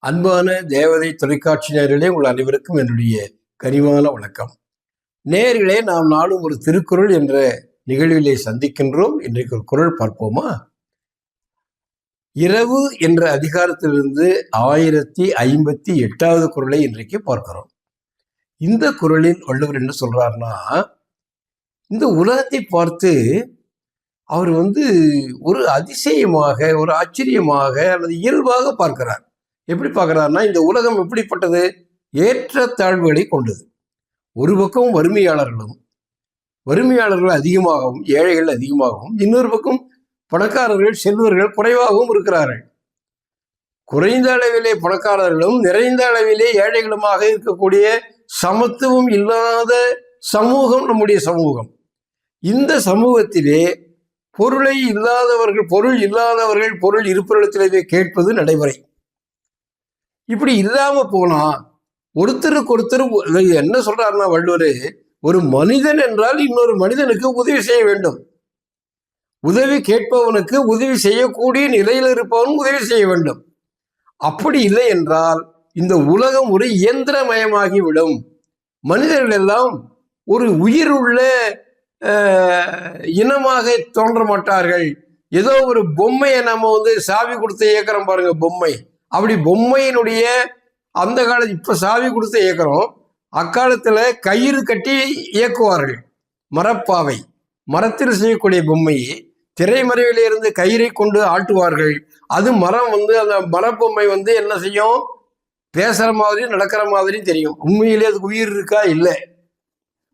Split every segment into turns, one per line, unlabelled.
அன்பான தேவதை தொலைக்காட்சி நேயர்களே, உங்கள் அனைவருக்கும் என்னுடைய கனிவான வணக்கம். நேயர்களே, நாம் நாளும் ஒரு திருக்குறள் என்ற நிகழ்விலே சந்திக்கின்றோம். இன்றைக்கு ஒரு குறள் பார்ப்போமா? இரவு என்ற அதிகாரத்திலிருந்து 1058வது குறளை இன்றைக்கு பார்க்கிறோம். இந்த குறளில் வள்ளுவர் என்ன சொல்றாருன்னா, இந்த உலகத்தை பார்த்து அவர் ஒரு அதிசயமாக, ஒரு ஆச்சரியமாக அல்லது இயல்பாக பார்க்கிறார். எப்படி பார்க்கிறாருன்னா, இந்த உலகம் எப்படிப்பட்டது? ஏற்றத்தாழ்வுகளை கொண்டது. ஒரு பக்கம் வறுமையாளர்கள் அதிகமாகவும் ஏழைகள் அதிகமாகவும், இன்னொரு பக்கம் பணக்காரர்கள் செல்வர்கள் குறைவாகவும் இருக்கிறார்கள். குறைந்த அளவிலே பணக்காரர்களும் நிறைந்த அளவிலே ஏழைகளுமாக இருக்கக்கூடிய சமத்துவம் இல்லாத சமூகம் நம்முடைய சமூகம். இந்த சமூகத்திலே பொருள் இல்லாதவர்கள் பொருள் இருப்பிடத்திலே கேட்பது நடைமுறை. இப்படி இல்லாம போனா ஒருத்தருக்கு ஒருத்தர் என்ன சொல்றாருன்னா வள்ளுவர், ஒரு மனிதன் என்றால் இன்னொரு மனிதனுக்கு உதவி செய்ய வேண்டும். உதவி கேட்பவனுக்கு உதவி செய்யக்கூடிய நிலையில் இருப்பவன் உதவி செய்ய வேண்டும். அப்படி இல்லை என்றால் இந்த உலகம் ஒரு இயந்திரமயமாகிவிடும். மனிதர்கள் எல்லாம் ஒரு உயிர் உள்ள இனமாக தோன்ற மாட்டார்கள். ஏதோ ஒரு பொம்மையை நம்ம சாவி கொடுத்து இயக்கிறோம் பாருங்க, பொம்மை. அப்படி பொம்மையினுடைய அந்த காலத்து இப்ப சாவி கொடுத்து இயக்கிறோம். அக்காலத்துல கயிறு கட்டி இயக்குவார்கள். மரப்பாவை, மரத்தில் செய்யக்கூடிய பொம்மையை திரைமறைவிலிருந்து கயிறை கொண்டு ஆட்டுவார்கள். அது மரம் அந்த மரப்பொம்மை என்ன செய்யும்? பேசுற மாதிரி நடக்கிற மாதிரி தெரியும். உண்மையிலே அதுக்கு உயிர் இருக்கா? இல்லை.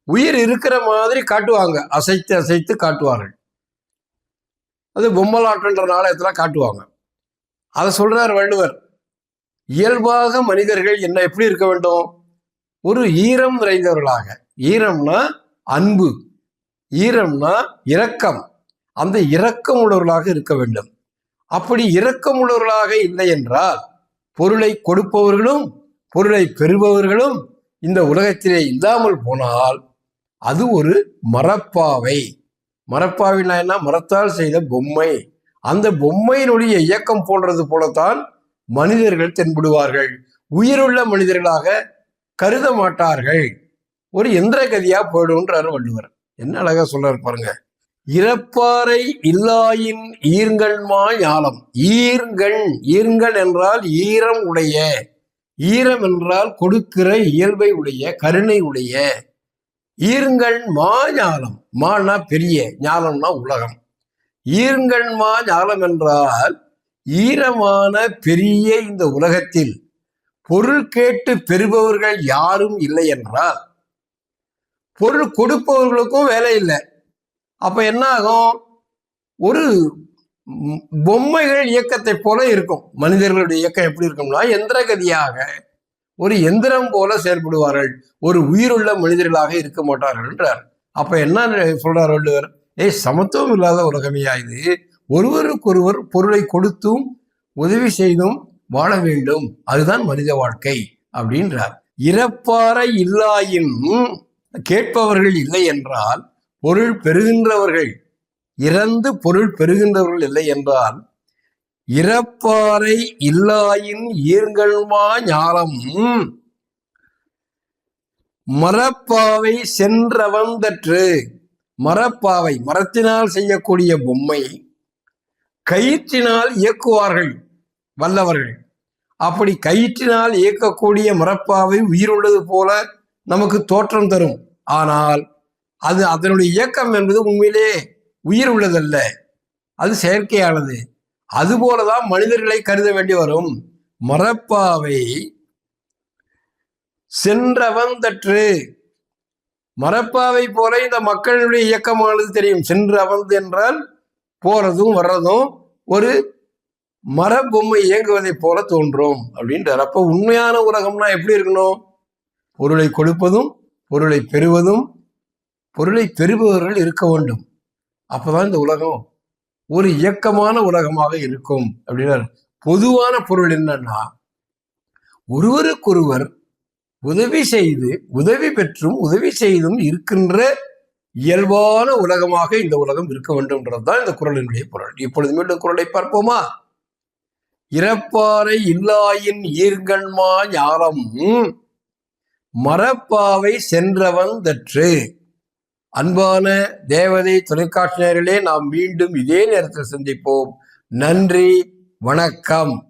உயிர் இருக்கிற மாதிரி காட்டுவாங்க, அசைத்து அசைத்து காட்டுவார்கள். அது பொம்மலாட்டன்ற நாளயத்துல காட்டுவாங்க. அதை சொல்றார் வள்ளுவர். இயல்பாக மனிதர்கள் எப்படி இருக்க வேண்டும்? ஒரு ஈரம் நிறைந்தவர்களாக. ஈரம்னா அன்பு, ஈரம்னா இரக்கம். அந்த இரக்கம் உள்ளவர்களாக இருக்க வேண்டும். அப்படி இரக்கம் உள்ளவர்களாக இல்லை என்றால் பொருளை கொடுப்பவர்களும் பொருளை பெறுபவர்களும் இந்த உலகத்திலே இல்லாமல் போனால் அது ஒரு மரப்பாவை. மரப்பாவினா என்ன? மரத்தால் செய்த பொம்மை. அந்த பொம்மையினுடைய இயக்கம் போன்றது போலத்தான் மனிதர்கள் தென்படுவார்கள். உயிருள்ள மனிதர்களாக கருத மாட்டார்கள். ஒரு எந்திர கதியா போயிடும்ன்றாரு வள்ளுவர். என்ன அழகா சொல்றாரு பாருங்க. இறப்பாரை இல்லாயின் ஈர்கண்மா ஞாலம். ஈர்கண் என்றால் ஈரம் உடைய, ஈரம் என்றால் கொடுக்கிற இயல்பை உடைய, கருணை உடைய. ஈர்கண்மா ஞாலம். மானா பெரிய, ஞாலம்னா உலகம். ஈர்கண்மா ஞாலம் என்றால் ஈரமான பெரிய இந்த உலகத்தில் பொருள் கேட்டு பெறுபவர்கள் யாரும் இல்லை என்றால் பொருள் கொடுப்பவர்களுக்கும் வேலை இல்லை. அப்ப என்ன ஆகும்? ஒரு பொம்மைகள் இயக்கத்தை போல இருக்கும். மனிதர்களுடைய இயக்கம் எப்படி இருக்கும்னா எந்திர கதியாக ஒரு எந்திரம் போல செயல்படுவார்கள். ஒரு உயிருள்ள மனிதர்களாக இருக்க மாட்டார்கள் என்றார். அப்ப என்ன சொல்றார் வள்ளுவர்? சமத்துவம் இல்லாத உலகமையா இது? ஒருவருக்கொருவர் பொருளை கொடுத்தும் உதவி செய்தும் வாழ வேண்டும். அதுதான் மனித வாழ்க்கை அப்படின்றார். இறப்பாரை இல்லாயின், கேட்பவர்கள் இல்லை என்றால், பொருள் பெறுகின்றவர்கள், இறந்து பொருள் பெறுகின்றவர்கள் இல்லை என்றால், இறப்பாரை இல்லாயின் ஈர்கண்மா ஞாலம் மரப்பாவை சென்றவந்தற்று. மரப்பாவை, மரத்தினால் செய்யக்கூடிய பொம்மை, கயிற்றினால் இயக்குவார்கள் வல்லவர்கள். அப்படி கயிற்றினால் இயக்கக்கூடிய மரப்பாவை உயிருள்ளது போல நமக்கு தோற்றம் தரும். ஆனால் அது அதனுடைய இயக்கம் என்பது உண்மையிலே உயிர் உள்ளதல்ல, அது செயற்கையானது. அதுபோலதான் மனிதர்களை கருத வேண்டி வரும். மரப்பாவை சென்றவந்தற்று. மரப்பாவை போல இந்த மக்களுடைய இயக்கமானது தெரியும். சென்று அவந்து என்றால் போறதும் வர்றதும் ஒரு மர பொம்மை இயங்குவதை போல தோன்றும் அப்படின்றார். அப்போ உண்மையான உலகம்னா எப்படி இருக்கணும்? பொருளை கொடுப்பதும் பொருளை பெறுவதும் பொருளை பெறுபவர்கள் இருக்க வேண்டும். அப்பதான் இந்த உலகம் ஒரு இயக்கமான உலகமாக இருக்கும் அப்படின்னார். பொதுவான பொருள் என்னன்னா, ஒருவருக்கொருவர் உதவி செய்து உதவி பெற்றும் உதவி செய்தும் இருக்கின்ற இயல்பான உலகமாக இந்த உலகம் இருக்க வேண்டும்ன்றதுதான் இந்த குறளினுடைய பொருள். இப்பொழுது மீண்டும் குறளை பார்ப்போமா? இறப்பாரை இல்லாயின் ஈர்கண்மா ஞாலம் மரப்பாவை சென்றவன் தற்று. அன்பான தேவதை தொலைக்காட்சி நேயர்களே, நாம் மீண்டும் இதே நேரத்தில் சந்திப்போம். நன்றி, வணக்கம்.